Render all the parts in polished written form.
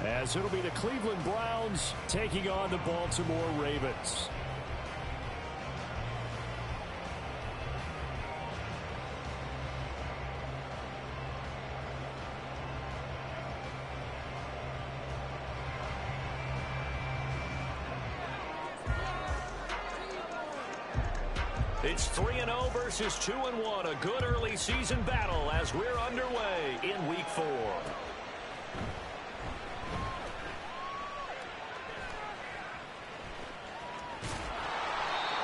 as it'll be the Cleveland Browns taking on the Baltimore Ravens. It's 3-0 versus 2-1. A good early season battle as we're underway in Week 4.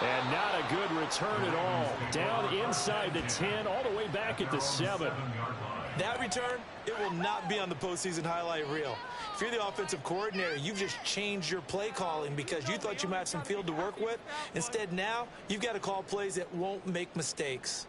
And not a good return at all. Down inside the 10, all the way back at the 7. That return, it will not be on the postseason highlight reel. If you're the offensive coordinator, you've just changed your play calling because you thought you might have some field to work with. Instead, now, you've got to call plays that won't make mistakes.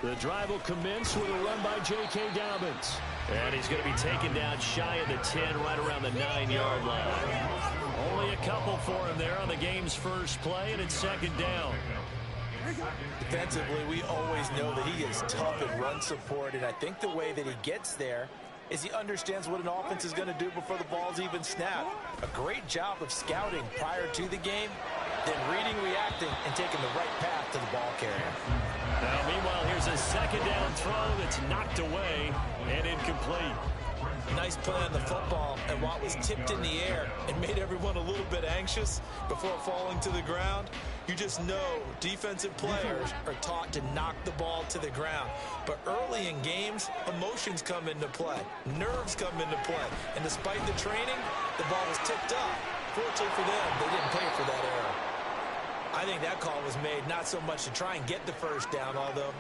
The drive will commence with a run by J.K. Dobbins. And he's going to be taken down shy of the 10, right around the 9-yard line. Only a couple for him there on the game's first play, and it's second down. Defensively, we always know that he is tough in run support, and I think the way that he gets there is he understands what an offense is going to do before the ball's even snapped. A great job of scouting prior to the game, then reading, reacting, and taking the right path to the ball carrier. Now, meanwhile, here's a second down throw that's knocked away and incomplete. Nice play on the football, and while it was tipped in the air and made everyone a little bit anxious before falling to the ground, you just know defensive players are taught to knock the ball to the ground. But early in games, emotions come into play, nerves come into play, and despite the training, the ball was tipped up. Fortunately for them, they didn't pay for that error. I think that call was made not so much to try and get the first down, although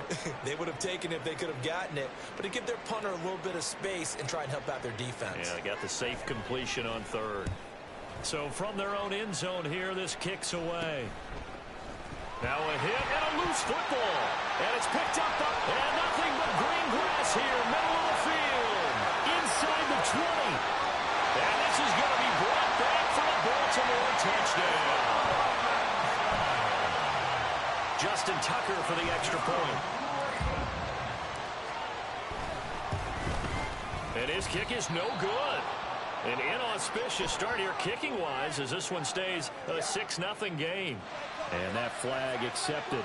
they would have taken it if they could have gotten it, but to give their punter a little bit of space and try and help out their defense. Yeah, they got the safe completion on third. So from their own end zone here, this kicks away. Now a hit and a loose football. And it's picked up, and nothing but green grass here, middle of the field, inside the 20. And this is going to be brought back for a Baltimore touchdown. Justin Tucker for the extra point. And his kick is no good. An inauspicious start here kicking-wise as this one stays a 6-0 game. And that flag accepted.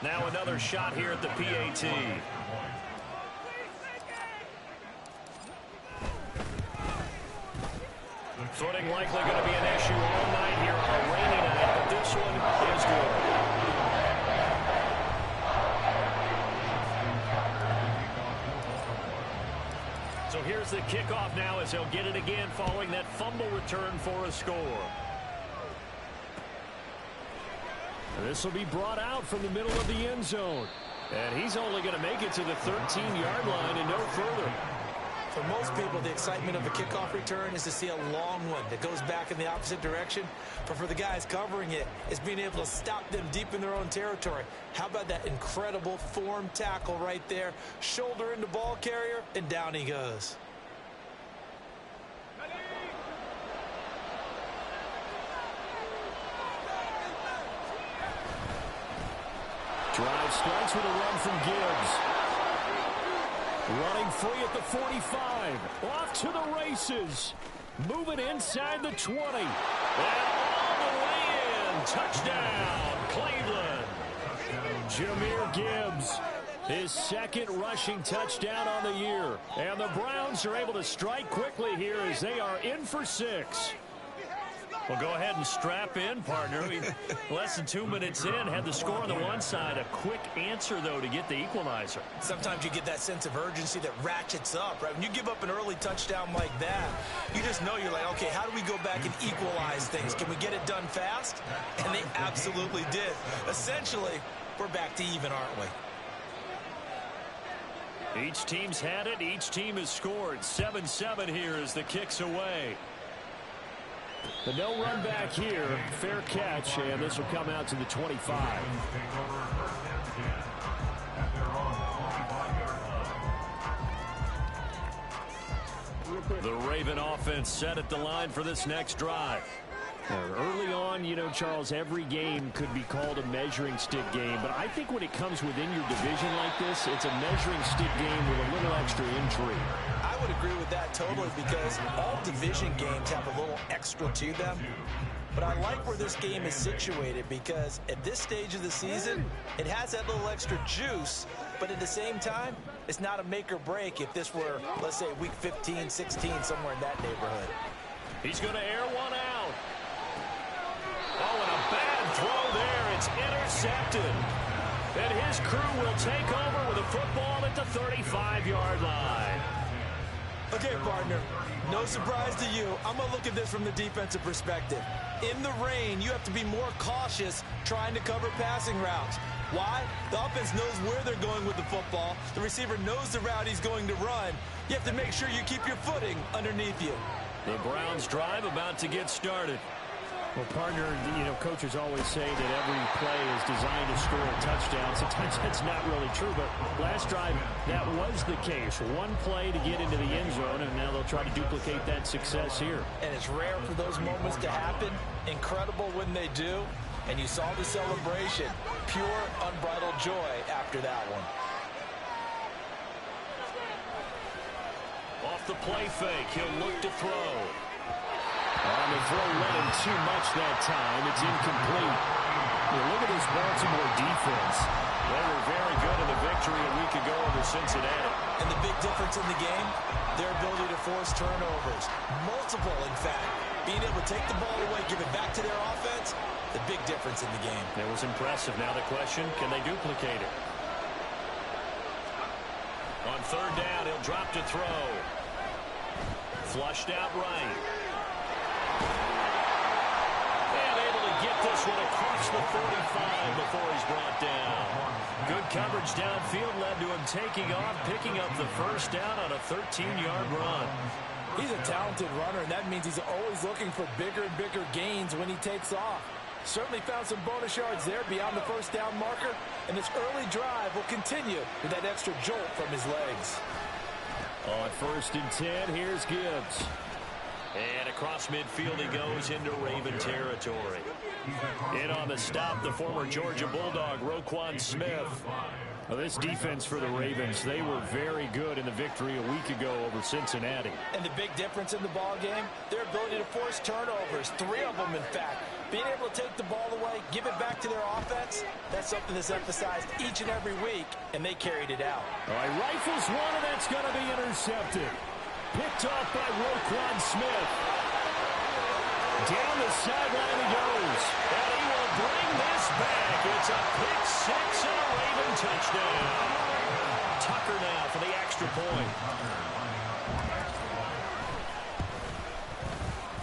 Now another shot here at the PAT. Footing likely going to be an issue all night here on a rainy night, but this one is good. So here's the kickoff now as they'll get it again following that fumble return for a score. This will be brought out from the middle of the end zone. And he's only going to make it to the 13-yard line and no further. For most people, the excitement of a kickoff return is to see a long one that goes back in the opposite direction. But for the guys covering it, it's being able to stop them deep in their own territory. How about that incredible form tackle right there? Shoulder into ball carrier, and down he goes. Drive starts with a run from Gibbs. Running free at the 45. Off to the races. Moving inside the 20. And all the way in. Touchdown, Cleveland. Jahmyr Gibbs, his second rushing touchdown on the year. And the Browns are able to strike quickly here as they are in for 6. Well, go ahead and strap in, partner. Less than 2 minutes in, had the score on the one side. A quick answer, though, to get the equalizer. Sometimes you get that sense of urgency that ratchets up, right? When you give up an early touchdown like that, you just know you're like, okay, how do we go back and equalize things? Can we get it done fast? And they absolutely did. Essentially, we're back to even, aren't we? Each team's had it. Each team has scored. 7-7 here as the kick's away. But no run back here. Fair catch, and this will come out to the 25. The Raven offense set at the line for this next drive. Early on, you know, Charles, every game could be called a measuring stick game. But I think when it comes within your division like this, it's a measuring stick game with a little extra intrigue. I would agree with that totally because all division games have a little extra to them. But I like where this game is situated because at this stage of the season, it has that little extra juice. But at the same time, it's not a make or break if this were, let's say, week 15, 16, somewhere in that neighborhood. He's going to air one out. Oh, and a bad throw there. It's intercepted. And his crew will take over with a football at the 35-yard line. Okay, partner, no surprise to you. I'm going to look at this from the defensive perspective. In the rain, you have to be more cautious trying to cover passing routes. Why? The offense knows where they're going with the football. The receiver knows the route he's going to run. You have to make sure you keep your footing underneath you. The Browns drive about to get started. Well, partner, you know, coaches always say that every play is designed to score a touchdown. Sometimes that's not really true, but last drive, that was the case. One play to get into the end zone, and now they'll try to duplicate that success here. And it's rare for those moments to happen. Incredible when they do. And you saw the celebration. Pure, unbridled joy after that one. Off the play fake, he'll look to throw. On the throw, led him too much that time. It's incomplete. Look at this Baltimore defense. They were very good in the victory a week ago over Cincinnati. And the big difference in the game, their ability to force turnovers. Multiple, in fact. Being able to take the ball away, give it back to their offense, the big difference in the game. It was impressive. Now the question, can they duplicate it? On third down, he'll drop to throw. Flushed out right. And able to get this one across the 45 before he's brought down. Good coverage downfield led to him taking off, picking up the first down on a 13-yard run. He's a talented runner, and that means he's always looking for bigger and bigger gains when he takes off. Certainly found some bonus yards there beyond the first down marker, and this early drive will continue with that extra jolt from his legs. On 1st and 10, here's Gibbs. And across midfield he goes into Raven territory. In on the stop, the former Georgia Bulldog, Roquan Smith. Well, this defense for the Ravens, they were very good in the victory a week ago over Cincinnati. And the big difference in the ball game, their ability to force turnovers, 3 of them in fact. Being able to take the ball away, give it back to their offense, that's something that's emphasized each and every week, and they carried it out. All right, rifles one, and that's going to be intercepted. Picked off by Roquan Smith. Down the sideline he goes. And he will bring this back. It's a pick 6 and a Raven touchdown. Tucker now for the extra point.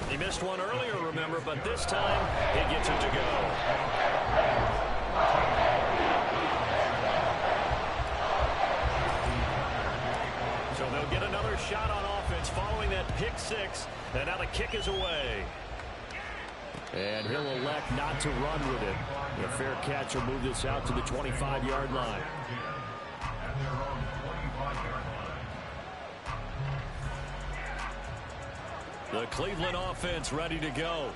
He missed one earlier, remember, but this time he gets it to go. So they'll get another shot on offense following that pick 6. And now the kick is away. And he'll elect not to run with it. The fair catch will move this out to the 25-yard line. The Cleveland offense ready to go.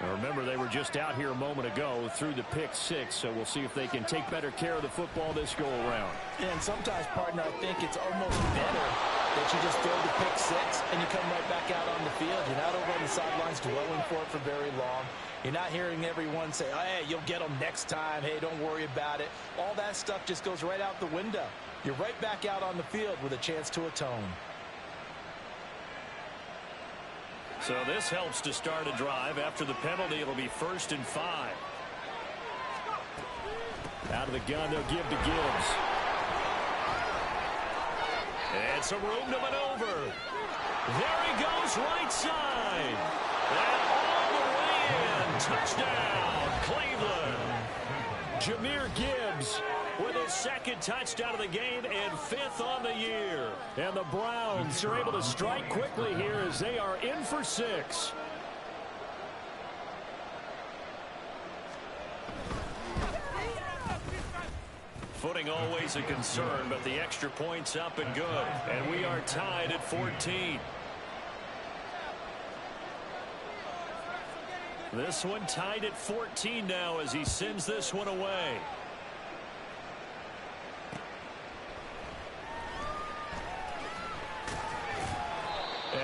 Now remember, they were just out here a moment ago through the pick 6, so we'll see if they can take better care of the football this go-around. And sometimes, partner, I think it's almost better that you just throw the pick 6 and you come right back out on the field. You're not over on the sidelines dwelling for it for very long. You're not hearing everyone say, oh, hey, you'll get them next time. Hey, don't worry about it. All that stuff just goes right out the window. You're right back out on the field with a chance to atone. So this helps to start a drive. After the penalty, it'll be 1st and 5. Out of the gun, they'll give to Gibbs. And some room to maneuver. There he goes, right side. And all the way in. Touchdown, Cleveland. Jahmyr Gibbs with his 2nd touchdown of the game and 5th on the year. And the Browns are able to strike quickly here as they are in for 6. Footing always a concern, but the extra point's up and good. And we are tied at 14. This one tied at 14 now as he sends this one away.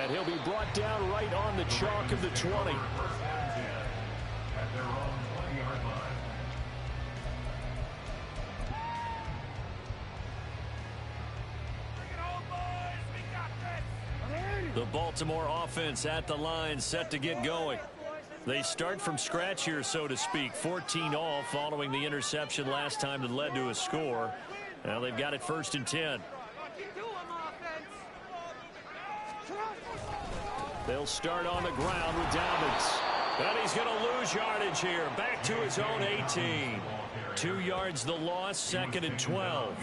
And he'll be brought down right on the chalk of the 20. The Baltimore offense at the line, set to get going. They start from scratch here, so to speak. 14 all following the interception last time that led to a score. Now they've got it 1st and 10. They'll start on the ground with Dobbins. And he's going to lose yardage here. Back to his own 18. 2 yards the loss, 2nd and 12.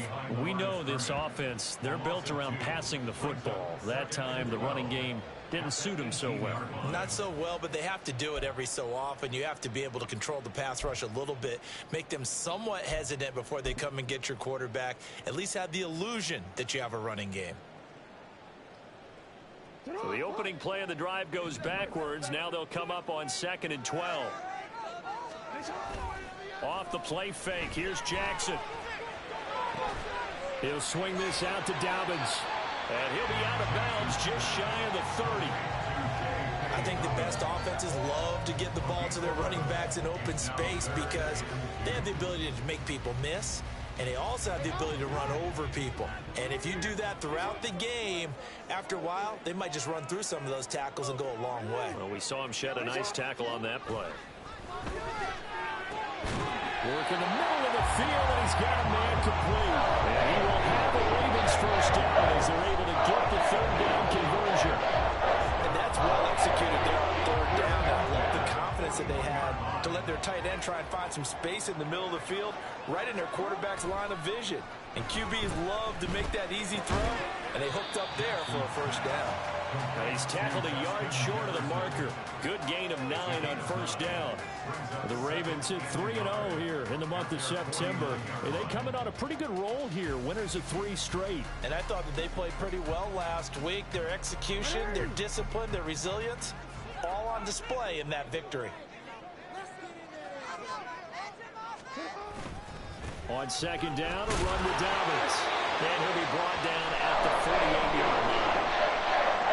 We know this offense, they're built around passing the football. That time, the running game didn't suit him so well. Not so well, but they have to do it every so often. You have to be able to control the pass rush a little bit, make them somewhat hesitant before they come and get your quarterback. At least have the illusion that you have a running game. So the opening play of the drive goes backwards. Now they'll come up on 2nd and 12. Off the play fake. Here's Jackson. He'll swing this out to Dobbins. And he'll be out of bounds just shy of the 30. I think the best offenses love to get the ball to their running backs in open space because they have the ability to make people miss. And they also have the ability to run over people. And if you do that throughout the game, after a while, they might just run through some of those tackles and go a long way. Well, we saw him shed a nice tackle on that play. Work in the middle of the field, and he's got a man complete. And he will have the Ravens first down as they're able to get the 3rd down conversion. And that's well executed there on 3rd down. And I love the confidence that they had to let their tight end try and find some space in the middle of the field, right in their quarterback's line of vision. And QBs love to make that easy throw, and they hooked up there for a 1st down. And he's tackled a yard short of the marker. Good gain of 9 on 1st down. The Ravens hit 3-0 here in the month of September. And they come in on a pretty good roll here, winners of 3 straight. And I thought that they played pretty well last week. Their execution, their discipline, their resilience, all on display in that victory. On 2nd down, a run with Dobbins. And he'll be brought down at the 48-yard line.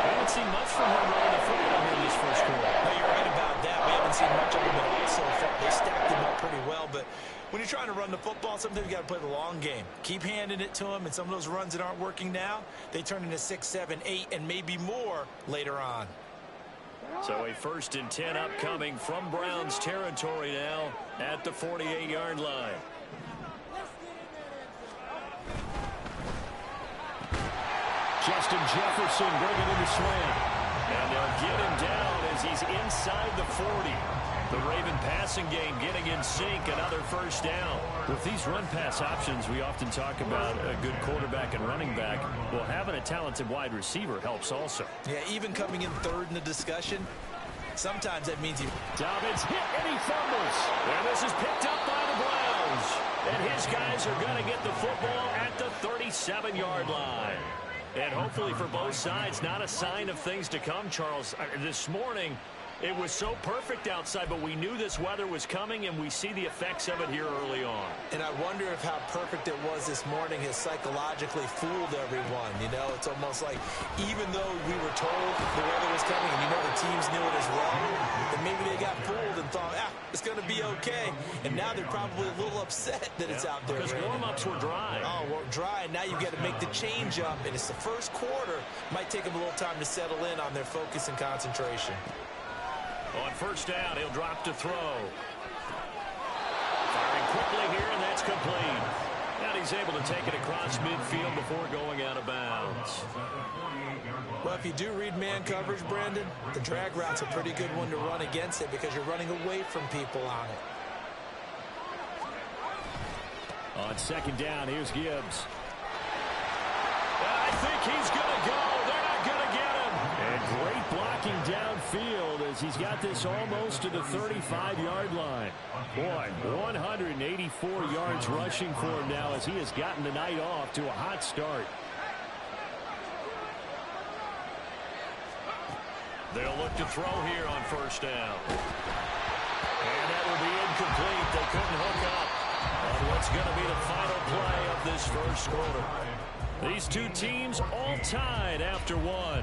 We haven't seen much from him running the football here in this 1st quarter. No, you're right about that. We haven't seen much of him at all so far. They stacked him up pretty well, but when you're trying to run the football, sometimes you got to play the long game. Keep handing it to him, and some of those runs that aren't working now, they turn into 6, 7, 8, and maybe more later on. So a 1st and 10 upcoming from Browns territory now at the 48-yard line. Justin Jefferson bringing in the slant. And they'll get him down as he's inside the 40. The Raven passing game getting in sync, another 1st down. With these run-pass options, we often talk about a good quarterback and running back. Well, having a talented wide receiver helps also. Yeah, even coming in 3rd in the discussion, sometimes that means Dobbins hit and he fumbles. And this is picked up by the Browns. And his guys are going to get the football at the 37-yard line. And hopefully for both sides, not a sign of things to come, Charles. This morning, it was so perfect outside, but we knew this weather was coming, and we see the effects of it here early on. And I wonder if how perfect it was this morning has psychologically fooled everyone. You know, it's almost like even though we were told the weather was coming, and you know the teams knew it as well, then maybe they got fooled and thought, it's going to be okay. And now they're probably a little upset that it's out there. Because warm-ups were dry. Oh, well, dry. Now you've got to make the change up, and it's the 1st quarter. Might take them a little time to settle in on their focus and concentration. On 1st down, he'll drop to throw. Firing quickly here, and that's complete. And he's able to take it across midfield before going out of bounds. Well, if you do read man coverage, Brandon, the drag route's a pretty good one to run against it because you're running away from people on it. On 2nd down, here's Gibbs. I think he's going to go. They're not going to get him. And great blocking downfield as he's got this almost to the 35-yard line. Boy, 184 yards rushing for him now as he has gotten the night off to a hot start. They'll look to throw here on first down. And that will be incomplete. They couldn't hook up on what's going to be the final play of this first quarter. These two teams all tied after one.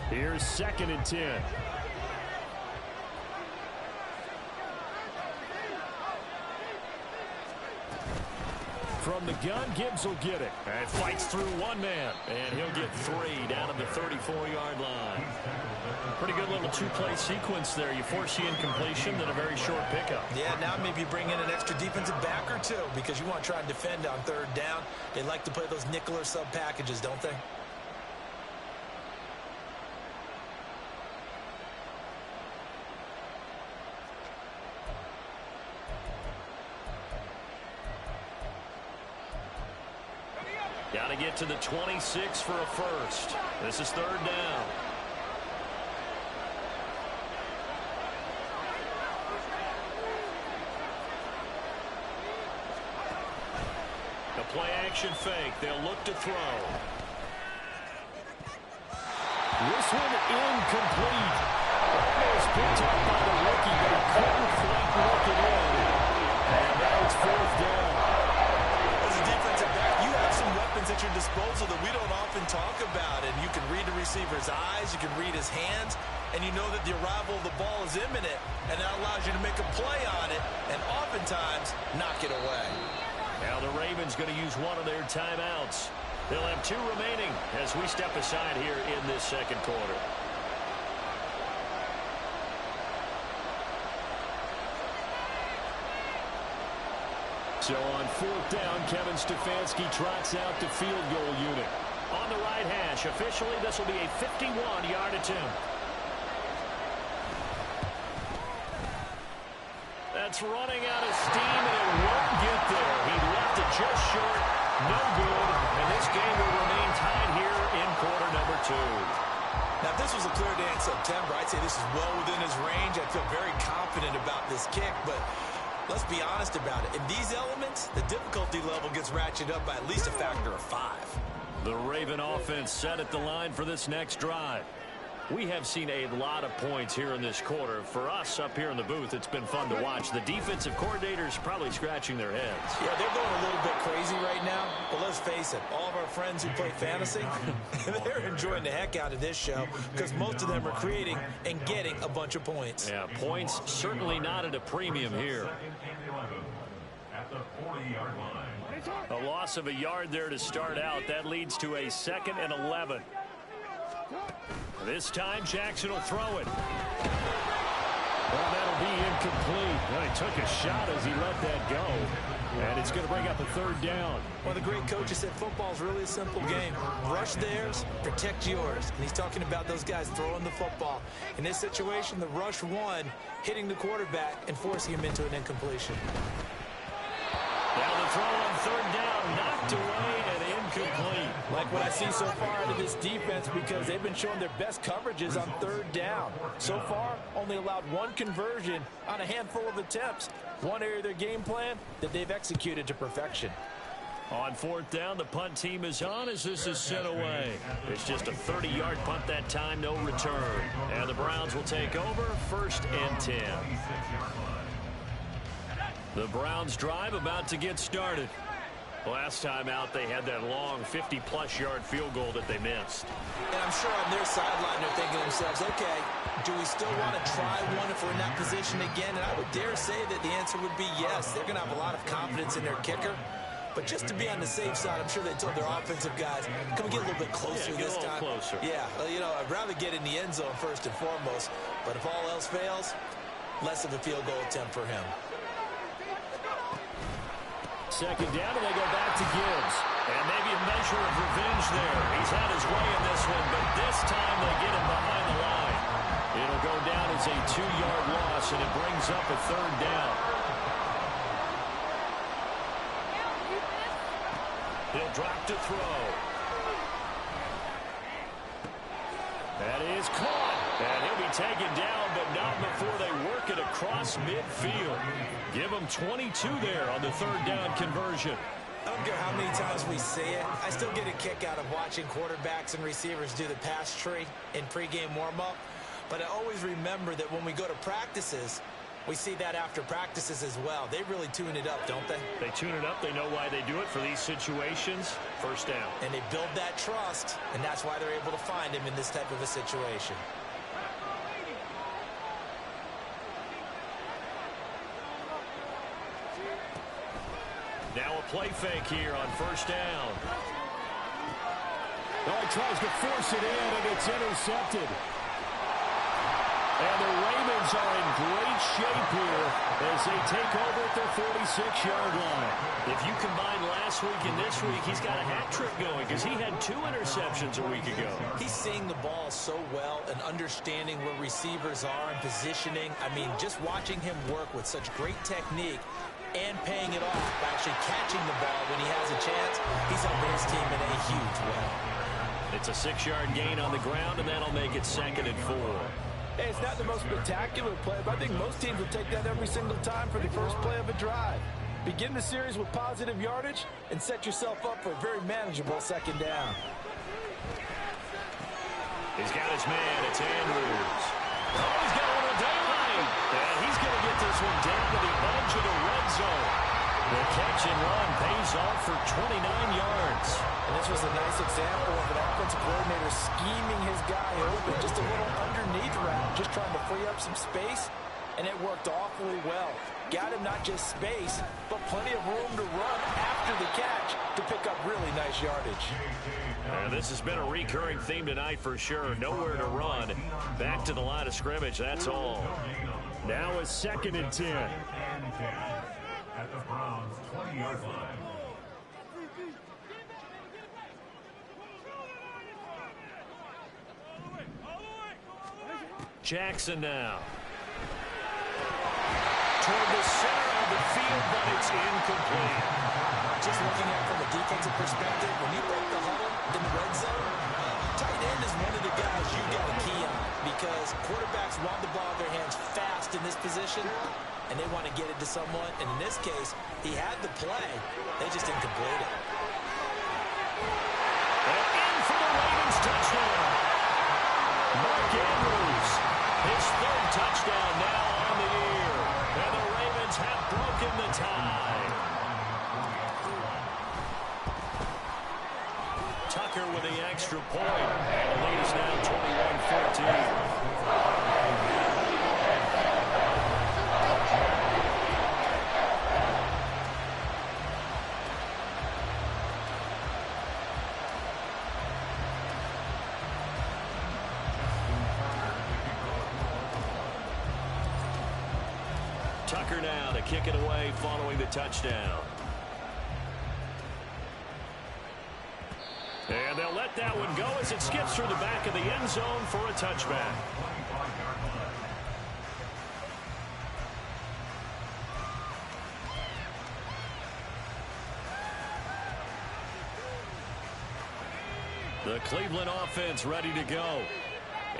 Here's 2nd and 10. From the gun, Gibbs will get it. And fights through one man. And he'll get 3 down at the 34-yard line. Pretty good little two-play sequence there. You force the incompletion, then a very short pickup. Yeah, now maybe bring in an extra defensive back or two because you want to try and defend on 3rd down. They like to play those nickel or sub packages, don't they? Got to get to the 26 for a first. This is 3rd down. The play action fake. They'll look to throw. This one incomplete. Almost picked up by the rookie, but he couldn't quite work it in. And now it's 4th down. As a defensive back, you have some weapons at your disposal that we don't often talk about. And you can read the receiver's eyes, you can read his hands, and you know that the arrival of the ball is imminent. And that allows you to make a play on it and oftentimes knock it away. Now the Ravens going to use one of their timeouts. They'll have 2 remaining as we step aside here in this 2nd quarter. So on 4th down, Kevin Stefanski trots out the field goal unit. On the right hash, officially this will be a 51-yard attempt. That's running out of steam, and it won't get there. He left it just short. No good. And this game will remain tied here in quarter number 2. Now, if this was a clear day in September, I'd say this is well within his range. I feel very confident about this kick, but let's be honest about it. In these elements, the difficulty level gets ratcheted up by at least a factor of 5. The Raven offense set at the line for this next drive. We have seen a lot of points here in this quarter. For us up here in the booth, it's been fun to watch. The defensive coordinators probably scratching their heads. Yeah, they're going a little bit crazy right now. But let's face it, all of our friends who play fantasy, they're enjoying the heck out of this show because most of them are creating and getting a bunch of points. Yeah, points certainly not at a premium here. A loss of a yard there to start out. That leads to a 2nd and 11. This time, Jackson will throw it. Well, that'll be incomplete. Well, he took a shot as he let that go. And it's going to bring up a 3rd down. One of the great coaches said football is really a simple game. Rush theirs, protect yours. And he's talking about those guys throwing the football. In this situation, the rush one, hitting the quarterback and forcing him into an incompletion. Now the throw on 3rd down, knocked away and incomplete. Like what I see so far out of this defense because they've been showing their best coverages on 3rd down. So far, only allowed 1 conversion on a handful of attempts. One area of their game plan that they've executed to perfection. On 4th down, the punt team is on as this is sent away. It's just a 30-yard punt that time, no return. And the Browns will take over 1st and 10. The Browns drive about to get started. Last time out, they had that long 50-plus yard field goal that they missed. And I'm sure on their sideline, they're thinking to themselves, okay, do we still want to try one if we're in that position again? And I would dare say that the answer would be yes. They're going to have a lot of confidence in their kicker. But just to be on the safe side, I'm sure they told their offensive guys, can we get a little bit closer this time? Closer. Yeah, well, you know, I'd rather get in the end zone first and foremost. But if all else fails, less of a field goal attempt for him. 2nd down, and they go back to Gibbs. And maybe a measure of revenge there. He's had his way in this one, but this time they get him behind the line. It'll go down as a 2-yard loss, and it brings up a 3rd down. He'll drop to throw. That is caught. And he'll be taken down, but not before they work it across midfield. Give him 22 there on the third down conversion. I don't care how many times we see it. I still get a kick out of watching quarterbacks and receivers do the pass tree in pregame warm-up. But I always remember that when we go to practices, we see that after practices as well. They really tune it up, don't they? They tune it up. They know why they do it for these situations. First down. And they build that trust, and that's why they're able to find him in this type of a situation. Now a play fake here on first down. Oh, he tries to force it in, and it's intercepted. And the Ravens are in great shape here as they take over at their 46-yard line. If you combine last week and this week, he's got a hat trick going because he had 2 interceptions a week ago. He's seeing the ball so well and understanding where receivers are and positioning. I mean, just watching him work with such great technique and paying it off by actually catching the ball when he has a chance, he's helping his team in a huge way. It's a 6-yard gain on the ground, and that'll make it 2nd and 4. Hey, it's not the most spectacular play, but I think most teams will take that every single time for the first play of a drive. Begin the series with positive yardage and set yourself up for a very manageable 2nd down. He's got his man. It's Andrews. Oh, he's got a little daylight. And he's going to get this one down to the edge of the red zone. The catch and run pays off for 29 yards. And this was a nice example of an offensive coordinator scheming his guy open. Just a little underneath route, just trying to free up some space, and it worked awfully well. Got him not just space, but plenty of room to run after the catch to pick up really nice yardage. This has been a recurring theme tonight for sure. Nowhere to run. Back to the line of scrimmage, that's all. Now a 2nd and 10. At the Browns' 20-yard line. Jackson now. Toward the center of the field, but it's incomplete. Just looking at it from a defensive perspective, when you break the huddle in the red zone, tight end is one of the guys you got to key on because quarterbacks want the ball in their hands fast in this position, and they want to get it to someone. And in this case, he had the play. They just didn't complete it. And in for the Ravens touchdown. Mark Andrews, his 3rd touchdown now on the year. And the Ravens have broken the tie. Tucker with the extra point. And the lead is now 21-14. Tucker now to kick it away following the touchdown. And they'll let that one go as it skips through the back of the end zone for a touchback. The Cleveland offense ready to go.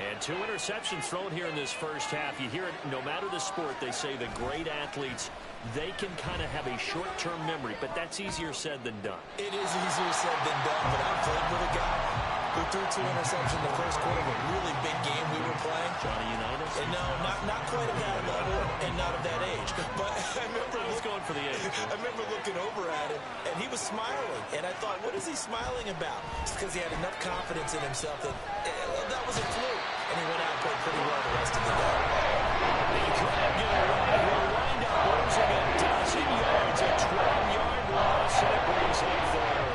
And 2 interceptions thrown here in this first half. You hear it, no matter the sport, they say the great athletes, they can kind of have a short-term memory, but that's easier said than done. It is easier said than done, but I played with a guy who threw 2 interceptions in the first quarter of a really big game we were playing. Johnny Unitas? And no, not quite at that level and not of that age. But I remember going for the age. I remember looking over at him, and he was smiling. And I thought, what is he smiling about? It's because he had enough confidence in himself that that was a fluke. And he went out and played pretty well the rest of the day. He couldn't get away. He'll wind up losing a dozen yards, a 12-yard loss, and it brings him third.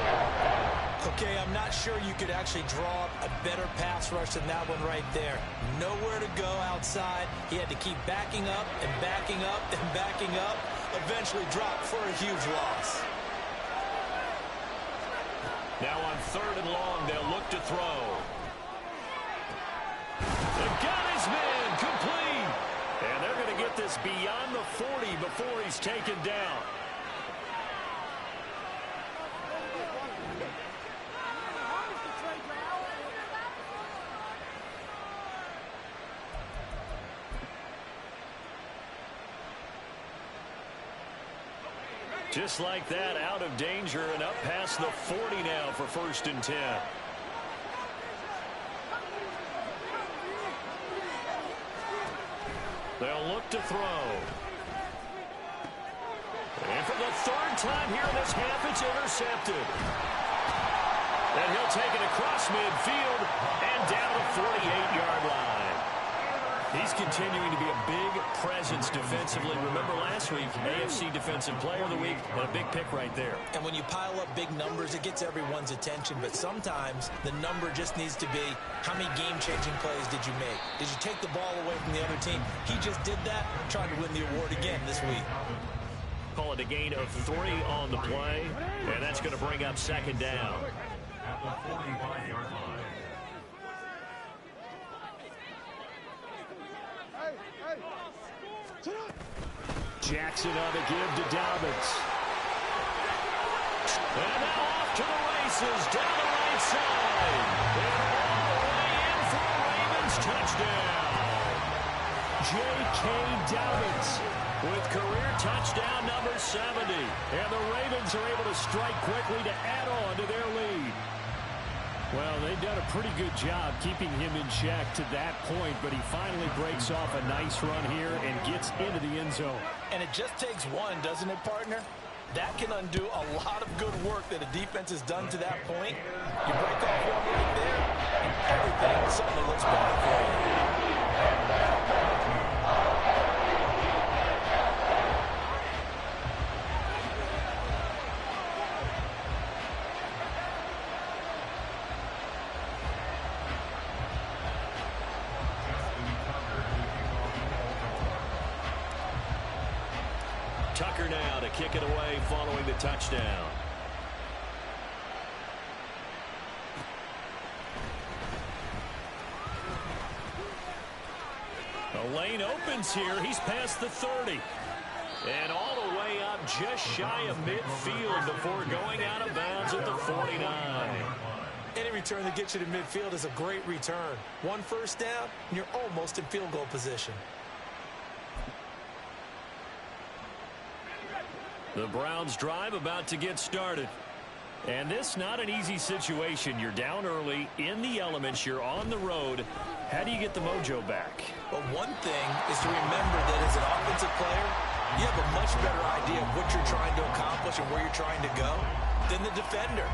Okay, I'm not sure you could actually draw up a better pass rush than that one right there. Nowhere to go outside. He had to keep backing up and backing up and backing up. Eventually dropped for a huge loss. Now on 3rd and long, they'll look to throw. They've got his man complete. And they're going to get this beyond the 40 before he's taken down. Just like that, out of danger and up past the 40 now for 1st and 10. They'll look to throw. And for the 3rd time here in this half, it's intercepted. And he'll take it across midfield and down the 48-yard line. He's continuing to be a big presence defensively. Remember last week, AFC Defensive Player of the Week, and a big pick right there. And when you pile up big numbers, it gets everyone's attention. But sometimes the number just needs to be, how many game-changing plays did you make? Did you take the ball away from the other team? He just did that, trying to win the award again this week. Call it a gain of 3 on the play, and that's going to bring up 2nd down. At the 45-yard line. Jackson on the give to Dobbins. And now off to the races, down the right side. And all the way in for a Ravens touchdown. J.K. Dobbins With career touchdown number 70. And the Ravens are able to strike quickly to add on to their lead. Well, they've done a pretty good job keeping him in check to that point, but he finally breaks off a nice run here and gets into the end zone. And it just takes one, doesn't it, partner? That can undo a lot of good work that a defense has done to that point. You break off one right there, and everything suddenly looks better for you. Tucker now to kick it away following the touchdown. The lane opens here. He's past the 30. And all the way up just shy of midfield before going out of bounds at the 49. Any return that gets you to midfield is a great return. 1 first down, and you're almost in field goal position. The Browns drive about to get started. And this not an easy situation. You're down early, in the elements, you're on the road. How do you get the mojo back? But one thing is to remember that as an offensive player, you have a much better idea of what you're trying to accomplish and where you're trying to go than the defender.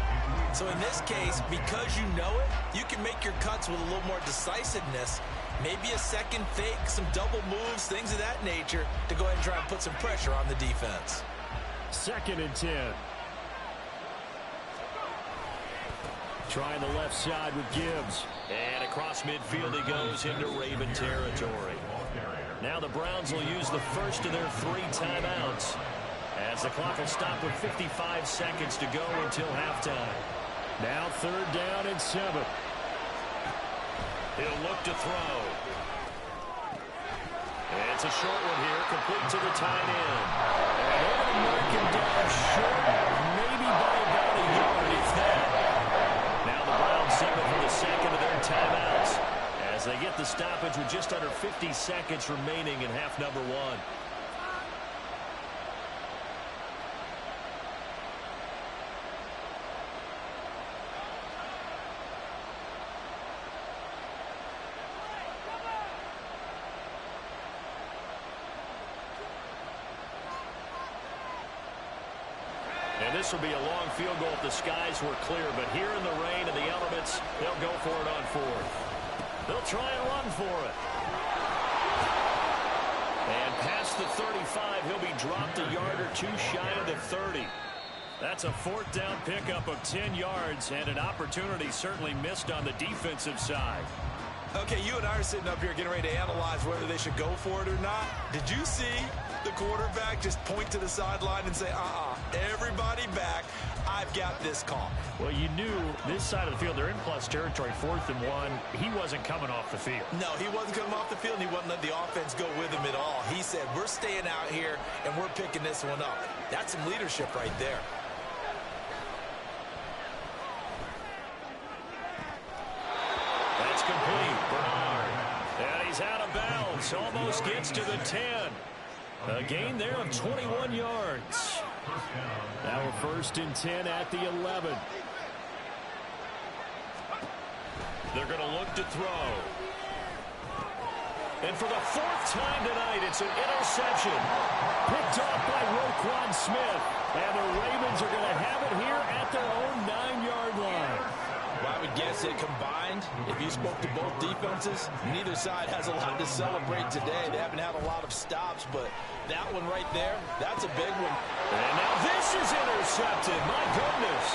So in this case, because you know it, you can make your cuts with a little more decisiveness. Maybe a second fake, some double moves, things of that nature to go ahead and try and put some pressure on the defense. 2nd and 10. Trying the left side with Gibbs. And across midfield he goes into Raven territory. Now the Browns will use the first of their 3 timeouts, as the clock will stop with 55 seconds to go until halftime. Now 3rd down and 7. He'll look to throw. And it's a short one here, complete to the tight end. And over to mark him down short, maybe by about a yard, if that. Now the Browns settle for the 2nd of their timeouts, as they get the stoppage with just under 50 seconds remaining in half number 1. And this will be a long field goal if the skies were clear, but here in the rain and the elements, they'll go for it on 4th. They'll try and run for it. And past the 35, he'll be dropped a yard or 2 shy of the 30. That's a 4th down pickup of 10 yards, and an opportunity certainly missed on the defensive side. Okay, you and I are sitting up here getting ready to analyze whether they should go for it or not. Did you see the quarterback just point to the sideline and say, everybody back, I've got this call? Well, you knew this side of the field, they're in plus territory, 4th and 1. He wasn't coming off the field. No, he wasn't coming off the field, and he wasn't letting the offense go with him at all. He said, we're staying out here, and we're picking this one up. That's some leadership right there. That's complete. Bernard. And he's out of bounds. Almost gets to the 10. A gain there of 21 yards. Now a 1st and 10 at the 11. They're going to look to throw. And for the 4th time tonight, it's an interception. Picked off by Roquan Smith. And the Ravens are going to have it here at their own 9-yard line. Well, I would guess that combined, if you spoke to both defenses, neither side has a lot to celebrate today. They haven't had a lot of stops, but that one right there, that's a big one. And now this is intercepted. My goodness.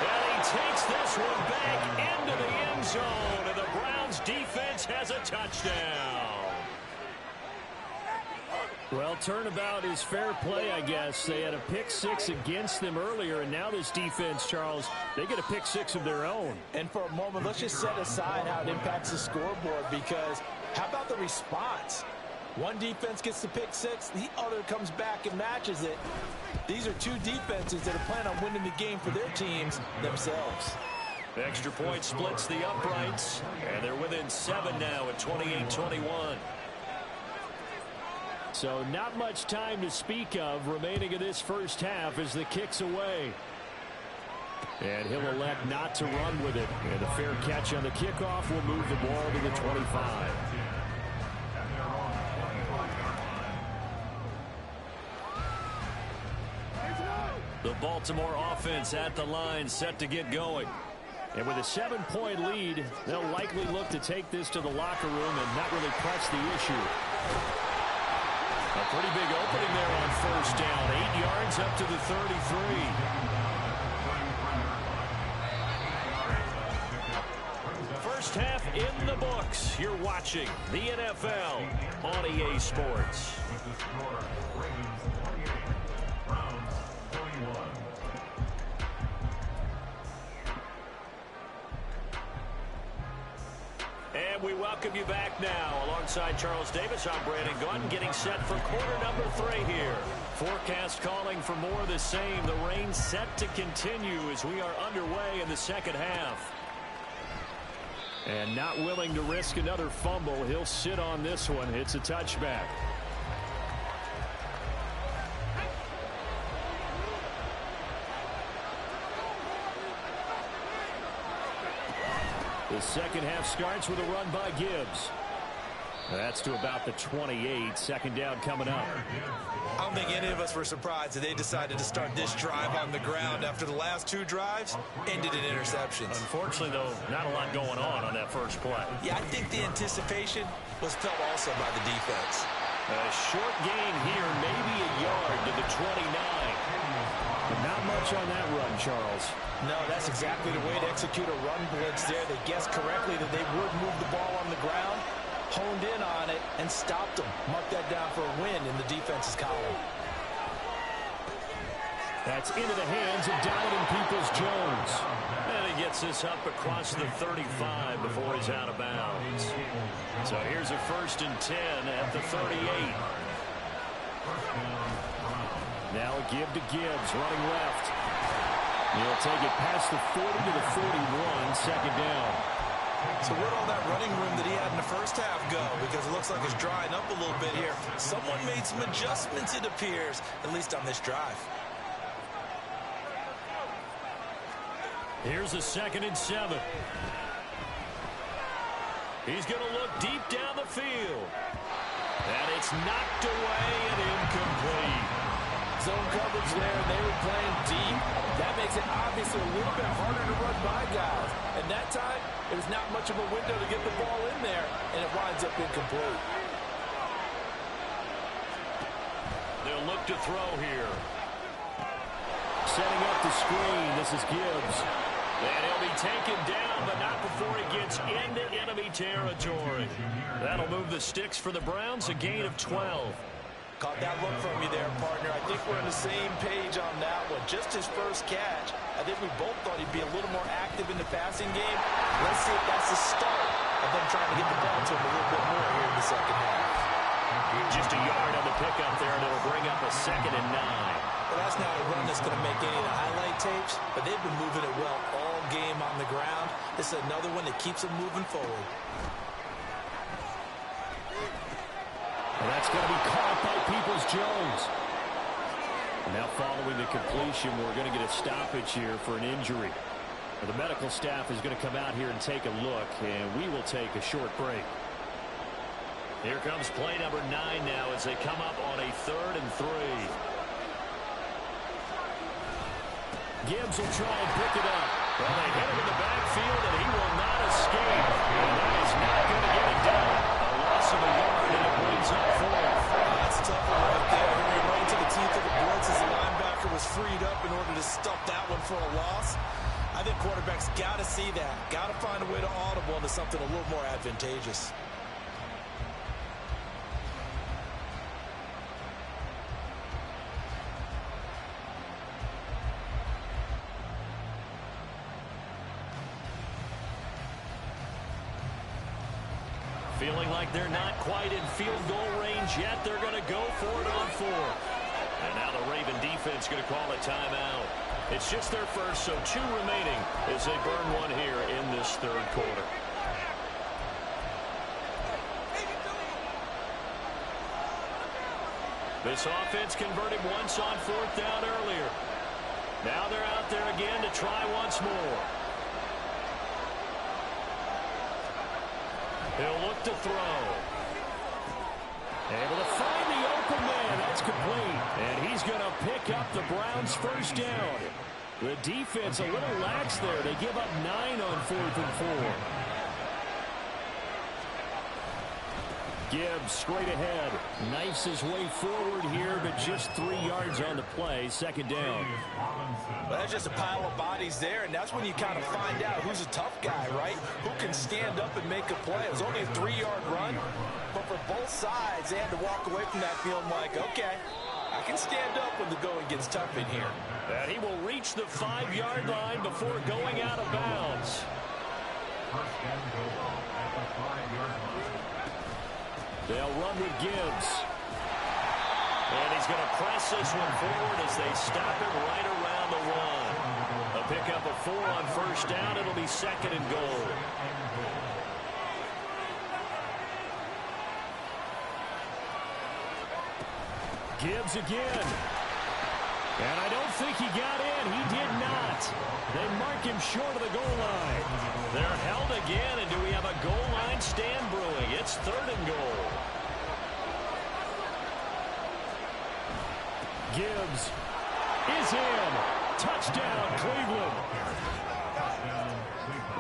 And he takes this one back into the end zone, and the Browns defense has a touchdown. Well, turnabout is fair play, I guess. They had a pick 6 against them earlier, and now this defense, Charles, they get a pick 6 of their own. And for a moment, let's just set aside how it impacts the scoreboard, because how about the response? One defense gets the pick 6, the other comes back and matches it. These are two defenses that are planning on winning the game for their teams themselves. The extra point splits the uprights, and they're within 7 now at 28-21. So not much time to speak of remaining in this first half as the kick's away. And he'll elect not to run with it. And a fair catch on the kickoff will move the ball to the 25. The Baltimore offense at the line, set to get going. And with a 7-point lead, they'll likely look to take this to the locker room and not really press the issue. A pretty big opening there on 1st down. 8 yards up to the 33. First half in the books. You're watching the NFL on EA Sports. And we welcome you back now. Alongside Charles Davis, I'm Brandon Gaudin, getting set for quarter number 3 here. Forecast calling for more of the same. The rain set to continue as we are underway in the second half. And not willing to risk another fumble. He'll sit on this one. It's a touchback. The second half starts with a run by Gibbs. That's to about the 28. 2nd down coming up. I don't think any of us were surprised that they decided to start this drive on the ground after the last 2 drives ended in interceptions. Unfortunately, though, not a lot going on that first play. Yeah, I think the anticipation was felt also by the defense. A short gain here, maybe a yard to the 29. But not much on that run, Charles. No, that's exactly the way to execute a run blitz there. They guessed correctly that they would move the ball on the ground, honed in on it, and stopped them. Mark that down for a win in the defense's column. That's into the hands of Donovan Peoples-Jones. And he gets this up across the 35 before he's out of bounds. So here's a 1st and 10 at the 38. Now a give to Gibbs, running left. He'll take it past the 40 to the 41, 2nd down. So where'd all that running room that he had in the first half go? Because it looks like it's drying up a little bit here. Someone made some adjustments, it appears, at least on this drive. Here's a 2nd and 7. He's going to look deep down the field. And it's knocked away and incomplete. Zone coverage there, they were playing deep. That makes it obviously a little bit harder to run by guys. And that time, there's not much of a window to get the ball in there, and it winds up incomplete. They'll look to throw here. Setting up the screen, this is Gibbs. And he'll be taken down, but not before he gets into enemy territory. That'll move the sticks for the Browns, a gain of 12. Caught that look from you there, partner. I think we're on the same page on that one. Just his first catch. I think we both thought he'd be a little more active in the passing game. Let's see if that's the start of them trying to get the ball to him a little bit more here in the second half. Just a yard on the pickup there, and it'll bring up a 2nd and 9. Well, that's not a run that's going to make any of the highlight tapes, but they've been moving it well all game on the ground. This is another one that keeps them moving forward. And that's going to be caught by Peoples-Jones. Now following the completion, we're going to get a stoppage here for an injury. The medical staff is going to come out here and take a look, and we will take a short break. Here comes play number 9 now as they come up on a 3rd and 3. Gibbs will try and pick it up. Well, they hit him in the backfield, and he will not escape. And that is not going to get it done. A loss of a yard, and it brings up 4th. That's a tough one right there. He ran right into the teeth of the blitz as the linebacker was freed up in order to stop that one for a loss. I think quarterbacks got to see that. Got to find a way to audible into something a little more advantageous. Feeling like they're not quite in field goal range yet. They're going to go for it on 4th. And now the Raven defense going to call a timeout. It's just their first, so 2 remaining as they burn one here in this 3rd quarter. This offense converted once on 4th down earlier. Now they're out there again to try once more. He'll look to throw. Able to find the open man. That's complete. And he's going to pick up the Browns' first down. The defense a little lax there. They give up 9 on 4th and 4. Gibbs straight ahead. Knifes his way forward here, but just 3 yards on the play. 2nd down. Well, that's just a pile of bodies there, and that's when you kind of find out who's a tough guy, right? Who can stand up and make a play. It was only a 3-yard run, but for both sides, they had to walk away from that feeling like, okay, I can stand up when the going gets tough in here. And he will reach the 5-yard line before going out of bounds. First and goal at the 5-yard line. They'll run with Gibbs. And he's going to press this one forward as they stop it right around the 1. A pickup of 4 on 1st down. It'll be 2nd and goal. Gibbs again. And I don't think he got in. He did not. They mark him short of the goal line. They're held again, and do we have a goal line stand brewing? It's 3rd and goal. Gibbs is in. Touchdown, Cleveland.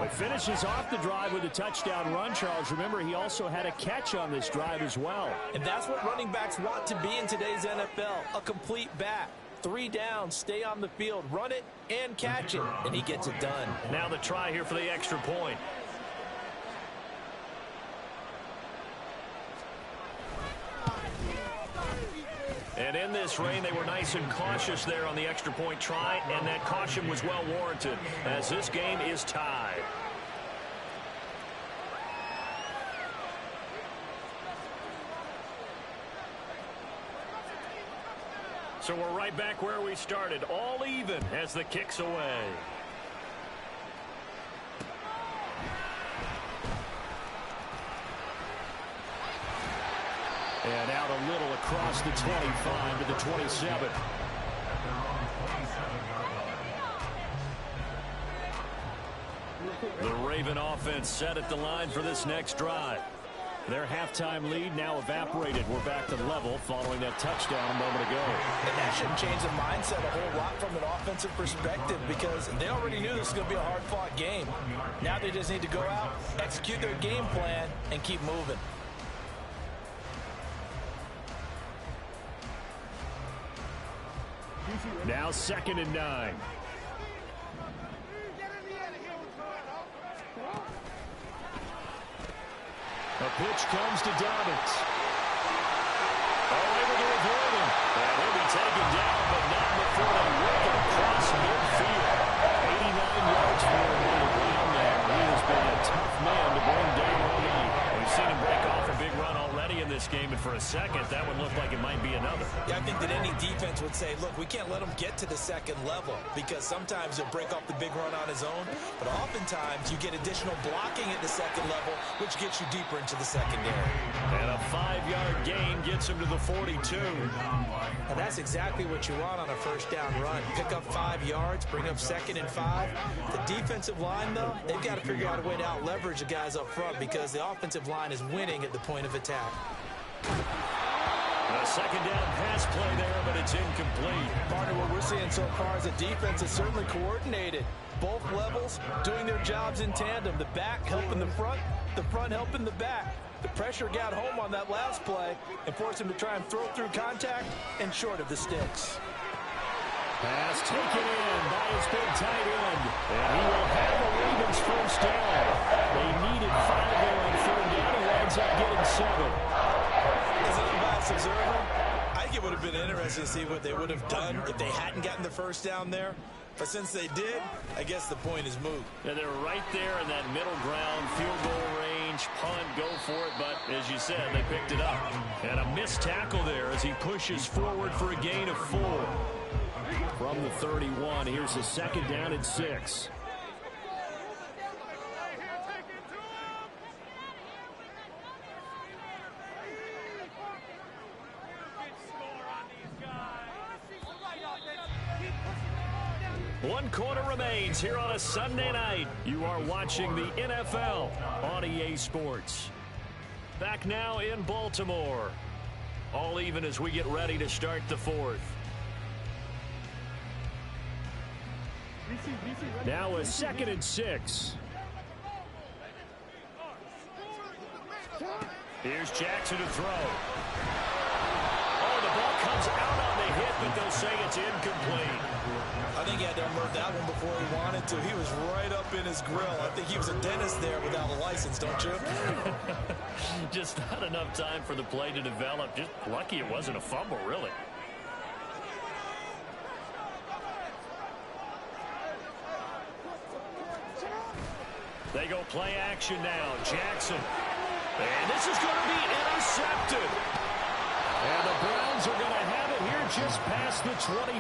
He finishes off the drive with a touchdown run, Charles. Remember, he also had a catch on this drive as well. And that's what running backs want to be in today's NFL, a complete back. 3 downs, stay on the field, run it, and catch it, and he gets it done. Now the try here for the extra point. And in this rain, they were nice and cautious there on the extra point try, and that caution was well warranted as this game is tied. So we're right back where we started, all even as the kick's away. And out a little across the 25 to the 27. The Raven offense set at the line for this next drive. Their halftime lead now evaporated. We're back to level following that touchdown a moment ago. And that shouldn't change the mindset a whole lot from an offensive perspective because they already knew this was going to be a hard-fought game. Now they just need to go out, execute their game plan, and keep moving. Now 2nd and 9. A pitch comes to Dobbins. Oh, able to avoid him. And he'll be taken down, but not before they whip it across midfield. 89 yards for him on the ground there. He has been a tough man to bring down all night. We've seen him break off a big run already in this game, and for a second, that one looked like it might be another. Yeah, I think that any defense would say, look, we can't let him get to the second level because sometimes he'll break off the big run on his own, but oftentimes you get additional blocking at the second level, which gets you deeper into the secondary. And a 5-yard gain gets him to the 42. And that's exactly what you want on a first down run. Pick up 5 yards, bring up 2nd and 5. The defensive line, though, they've got to figure out a way to out-leverage the guys up front because the offensive line is winning at the point of attack. A second down pass play there, but it's incomplete. Partner, what we're seeing so far is a defense is certainly coordinated. Both levels doing their jobs in tandem. The back helping the front helping the back. The pressure got home on that last play and forced him to try and throw through contact and short of the sticks. Pass taken in by his big tight end. And he will have the Ravens first down. They needed 5 there on 3rd down. He winds up getting 7. As an unbiased observer, I think it would have been interesting to see what they would have done if they hadn't gotten the first down there. But since they did, I guess the point is moot. And they're right there in that middle ground, field goal range, punt, go for it. But as you said, they picked it up. And a missed tackle there as he pushes forward for a gain of 4. From the 31, here's a second down and 6. One quarter remains here on a Sunday night. You are watching the NFL on EA Sports. Back now in Baltimore. All even as we get ready to start the 4th. Now a 2nd and 6. Here's Jackson to throw. Oh, the ball comes out on the hit, but they'll say it's incomplete. I think he had to unload that one before he wanted to. He was right up in his grill. I think he was a dentist there without a license, don't you? Just not enough time for the play to develop. Just lucky it wasn't a fumble, really. They go play action now. Jackson. And this is going to be intercepted. And the Browns are going to have it here just past the 25.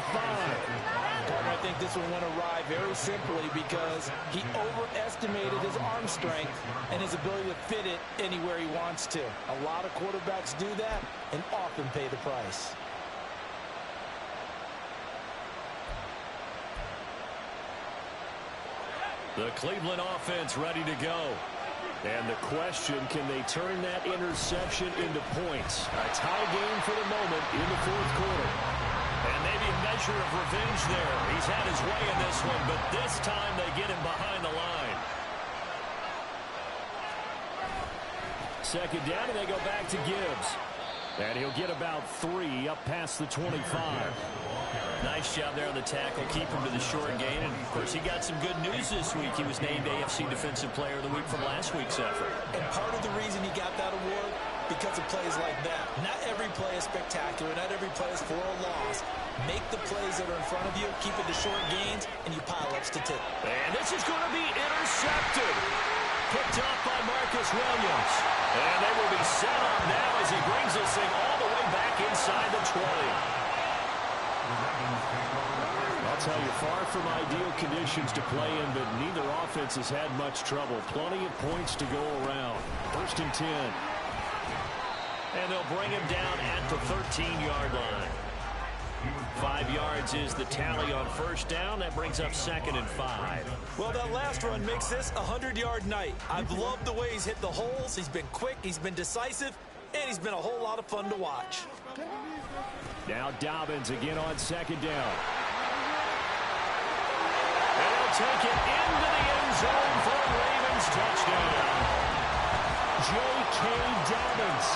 I think this one went awry very simply because he overestimated his arm strength and his ability to fit it anywhere he wants to. A lot of quarterbacks do that and often pay the price. The Cleveland offense ready to go. And the question, can they turn that interception into points? A tie game for the moment in the 4th quarter. And maybe a measure of revenge there. He's had his way in this one, but this time they get him behind the line. Second down, and they go back to Gibbs. And he'll get about 3 up past the 25. Nice job there on the tackle. Keep him to the short gain. And, of course, he got some good news this week. He was named AFC Defensive Player of the Week from last week's effort. And part of the reason he got that award, because of plays like that. Not every play is spectacular. Not every play is for a loss. Make the plays that are in front of you, keep it to short gains, and you pile up statistics. And this is going to be intercepted. Picked up by Marcus Williams. And they will be set up now as he brings this thing all the way back inside the 20. I'll tell you, far from ideal conditions to play in, but neither offense has had much trouble. Plenty of points to go around. 1st and 10. And they'll bring him down at the 13-yard line. 5 yards is the tally on first down. That brings up 2nd and 5. Well, that last run makes this a 100-yard night. I've loved the way he's hit the holes. He's been quick, he's been decisive, and he's been a whole lot of fun to watch. Now Dobbins again on 2nd down. And they'll take it into the end zone for a Ravens touchdown. J.K. Dobbins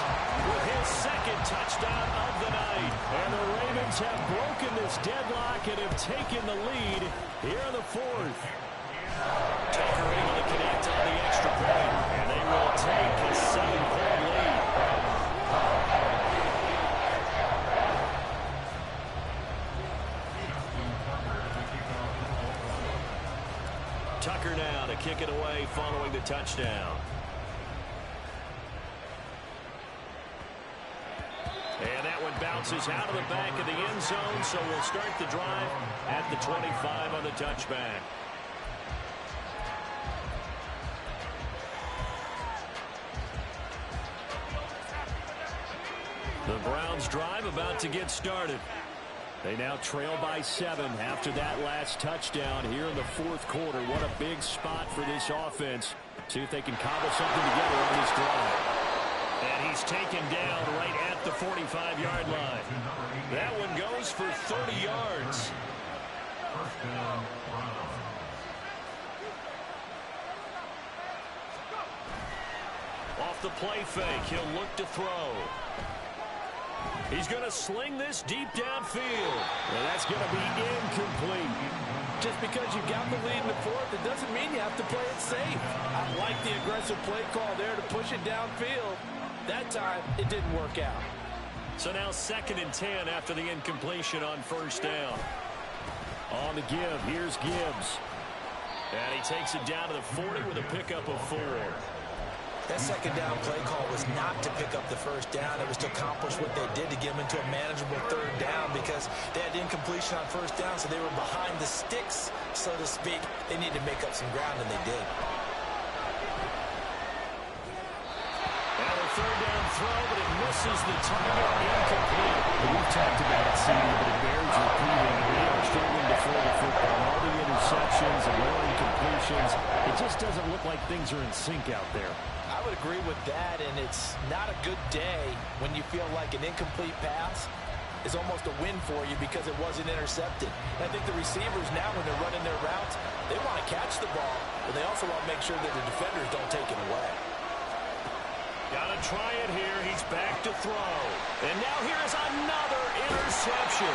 with his 2nd touchdown of the night. And the Ravens have broken this deadlock and have taken the lead here in the 4th. Tucker able to connect on the extra point. And they will take a 7-point lead. Tucker now to kick it away following the touchdown. And that That one bounces out of the back of the end zone, so we'll start the drive at the 25 on the touchback. The Browns drive about to get started. They now trail by 7 after that last touchdown here in the fourth quarter. What a big spot for this offense. See if they can cobble something together on this drive. And he's taken down right at the 45-yard line. That one goes for 30 yards. First down, Browns. Off the play fake, he'll look to throw. He's going to sling this deep downfield. And that's going to be incomplete. Just because you got the lead in the fourth, it doesn't mean you have to play it safe. I like the aggressive play call there to push it downfield. That time, it didn't work out. So now 2nd and 10 after the incompletion on first down. On the give, here's Gibbs. And he takes it down to the 40 with a pickup of 4. That second down play call was not to pick up the first down. It was to accomplish what they did to get them into a manageable third down because they had incompletion on first down, so they were behind the sticks, so to speak. They needed to make up some ground, and they did. And a third down throw, but it misses the target. Incomplete. We've talked about it, Sam, but it bears repeating. They are struggling to throw the football. All the interceptions and more incompletions. It just doesn't look like things are in sync out there. I would agree with that, and it's not a good day when you feel like an incomplete pass is almost a win for you because it wasn't intercepted. And I think the receivers now, when they're running their routes, they want to catch the ball, but they also want to make sure that the defenders don't take it away. Got to try it here. He's back to throw. And now here's another interception.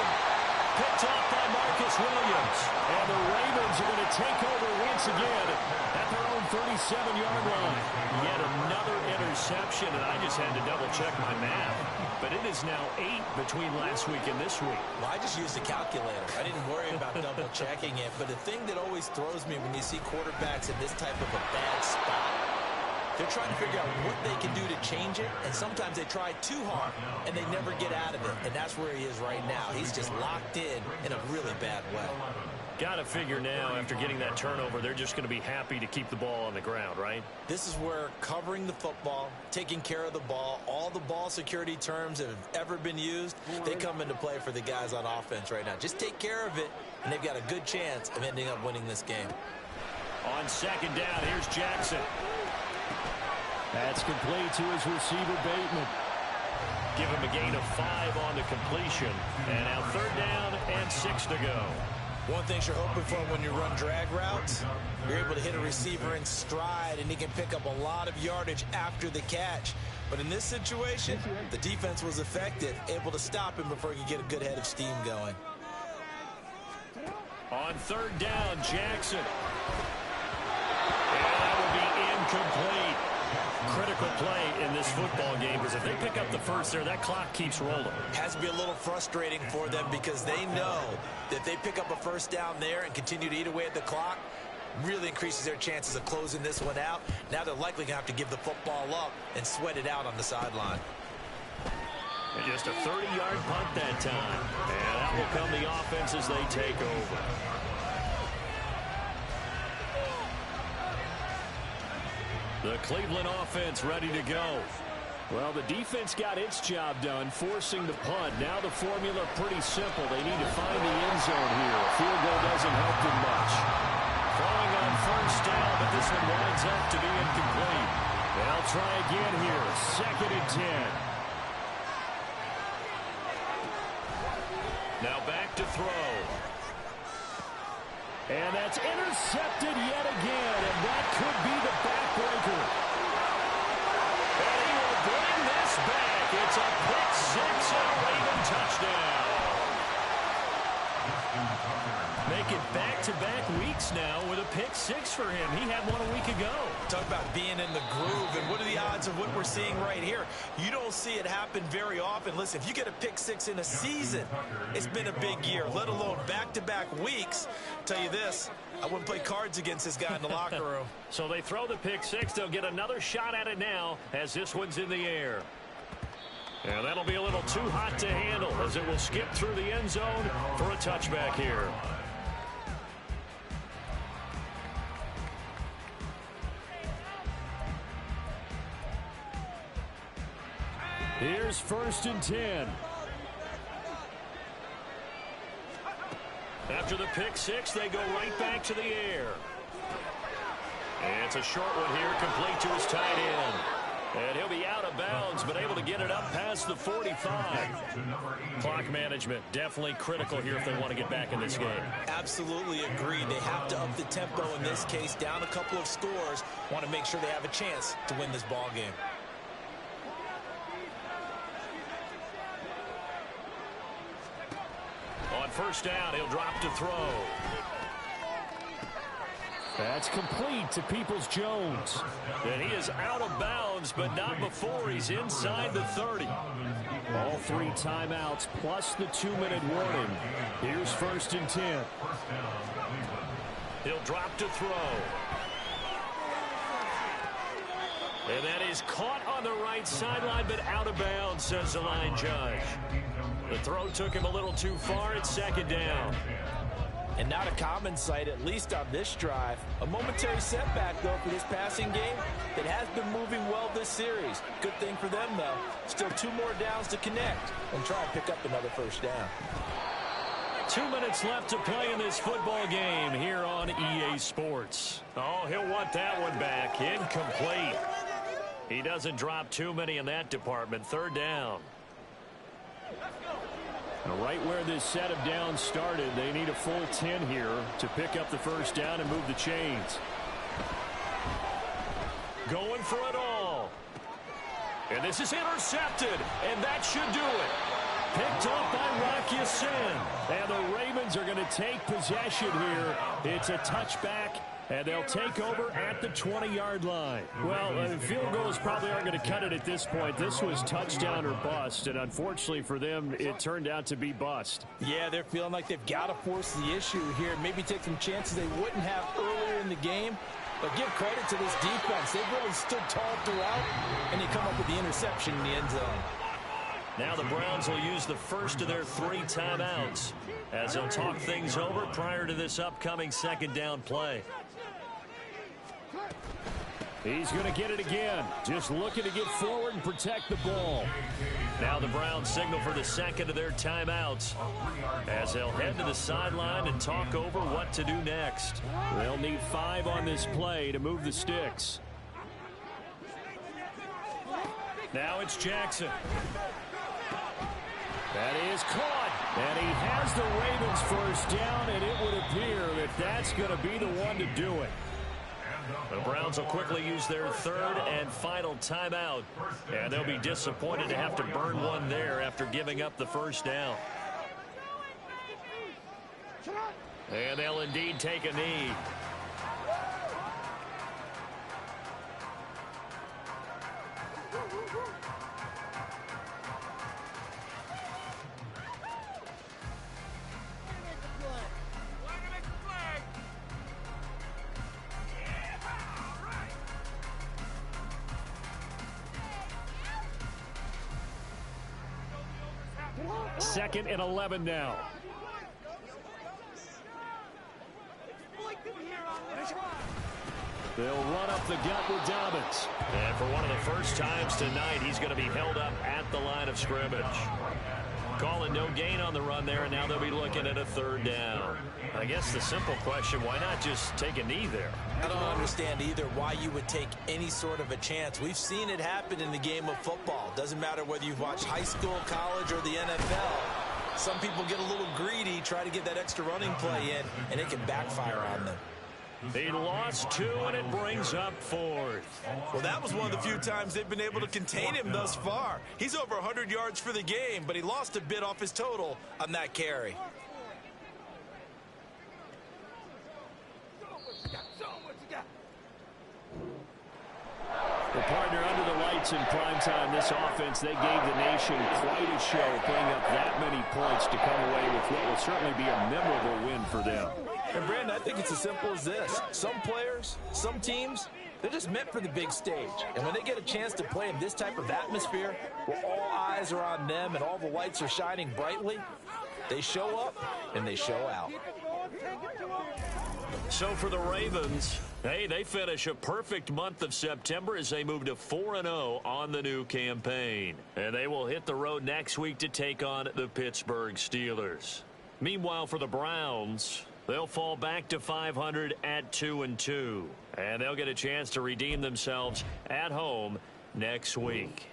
Picked off by Marcus Williams. And the Ravens are going to take over once again at their own 37-yard line. Yet another interception, and I just had to double-check my math. But it is now 8 between last week and this week. Well, I just used a calculator. I didn't worry about double-checking it. But the thing that always throws me when you see quarterbacks in this type of a bad spot, they're trying to figure out what they can do to change it, and sometimes they try too hard, and they never get out of it, and that's where he is right now. He's just locked in a really bad way. Got to figure now, after getting that turnover, they're just going to be happy to keep the ball on the ground, right? This is where covering the football, taking care of the ball, all the ball security terms that have ever been used, they come into play for the guys on offense right now. Just take care of it, and they've got a good chance of ending up winning this game. On second down, here's Jackson. That's complete to his receiver, Bateman. Give him a gain of 5 on the completion. And now 3rd down and 6 to go. One thing you're hoping for when you run drag routes, you're able to hit a receiver in stride, and he can pick up a lot of yardage after the catch. But in this situation, the defense was effective, able to stop him before he could get a good head of steam going. On 3rd down, Jackson. And that will be incomplete. Critical play in this football game because if they pick up the first there, that clock keeps rolling. Has to be a little frustrating for them because they know that they pick up a first down there and continue to eat away at the clock, really increases their chances of closing this one out. Now they're likely going to have to give the football up and sweat it out on the sideline. And just a 30-yard punt that time. And out will come the offense as they take over. The Cleveland offense ready to go. Well, the defense got its job done, forcing the punt. Now the formula pretty simple. They need to find the end zone here. A field goal doesn't help them much. Throwing on first down, but this one winds up to be incomplete. They'll try again here. 2nd and 10. Now back to throw. And that's intercepted yet again, and that could be the backbreaker. And he will bring this back. It's a pick 6 and a Raven touchdown. Make it back-to-back weeks now with a pick 6 for him. He had one a week ago. Talk about being in the groove, and what are the odds of what we're seeing right here? You don't see it happen very often. Listen, if you get a pick 6 in a season, it's been a big year, let alone back-to-back weeks. Tell you this, I wouldn't play cards against this guy in the locker room. So they throw the pick 6. They'll get another shot at it now as this one's in the air. And that'll be a little too hot to handle as it will skip through the end zone for a touchback here. Here's 1st and 10. After the pick six, they go right back to the air. And it's a short one here, complete to his tight end. And he'll be out of bounds, but able to get it up past the 45. Clock management, definitely critical here if they want to get back in this game. Absolutely agreed. They have to up the tempo in this case, down a couple of scores. Want to make sure they have a chance to win this ball game. On 1st down, he'll drop to throw. That's complete to Peoples-Jones. And he is out of bounds, but not before he's inside the 30. All 3 timeouts plus the 2-minute warning. Here's 1st and 10. He'll drop to throw. And that is caught on the right sideline, but out of bounds, says the line judge. The throw took him a little too far. It's 2nd down. And not a common sight, at least on this drive. A momentary setback, though, for this passing game that has been moving well this series. Good thing for them, though. Still 2 more downs to connect and try and pick up another 1st down. 2 minutes left to play in this football game here on EA Sports. Oh, he'll want that one back. Incomplete. He doesn't drop too many in that department. 3rd down. Now, right where this set of downs started, they need a full 10 here to pick up the 1st down and move the chains. Going for it all. And this is intercepted, and that should do it. Picked up by Rocky Sin. And the Ravens are going to take possession here. It's a touchback, and they'll take over at the 20-yard line. Well, field goals probably aren't going to cut it at this point. This was touchdown or bust, and unfortunately for them, it turned out to be bust. Yeah, they're feeling like they've got to force the issue here. Maybe take some chances they wouldn't have earlier in the game. But give credit to this defense. They've really stood tall throughout, and they come up with the interception in the end zone. Now the Browns will use the 1st of their 3 timeouts as they'll talk things over prior to this upcoming 2nd down play. He's going to get it again. Just looking to get forward and protect the ball. Now the Browns signal for the 2nd of their timeouts as they'll head to the sideline and talk over what to do next. They'll need 5 on this play to move the sticks. Now it's Jackson. That is caught. And he has the Ravens 1st down, and it would appear that that's going to be the one to do it. The Browns will quickly use their 3rd and final timeout. And they'll be disappointed to have to burn one there after giving up the 1st down. And they'll indeed take a knee. Second and 11 now. They'll run up the gut with Dobbins. And for one of the first times tonight, he's going to be held up at the line of scrimmage. Calling no gain on the run there, and now they'll be looking at a 3rd down. I guess the simple question, why not just take a knee there? I don't understand either why you would take any sort of a chance. We've seen it happen in the game of football. Doesn't matter whether you've watched high school, college, or the NFL. Some people get a little greedy, try to get that extra running play in, and it can backfire on them. He lost 2, and it brings up 4th. Well, that was one of the few times they've been able to contain him thus far. He's over 100 yards for the game, but he lost a bit off his total on that carry. The partner under the lights in primetime, this offense, they gave the nation quite a show, putting up that many points to come away with what will certainly be a memorable win for them. And Brandon, I think it's as simple as this. Some players, some teams, they're just meant for the big stage. And when they get a chance to play in this type of atmosphere, where all eyes are on them and all the lights are shining brightly, they show up and they show out. So for the Ravens, hey, they finish a perfect month of September as they move to 4-0 on the new campaign. And they will hit the road next week to take on the Pittsburgh Steelers. Meanwhile, for the Browns, they'll fall back to 500 at 2-2. And they'll get a chance to redeem themselves at home next week.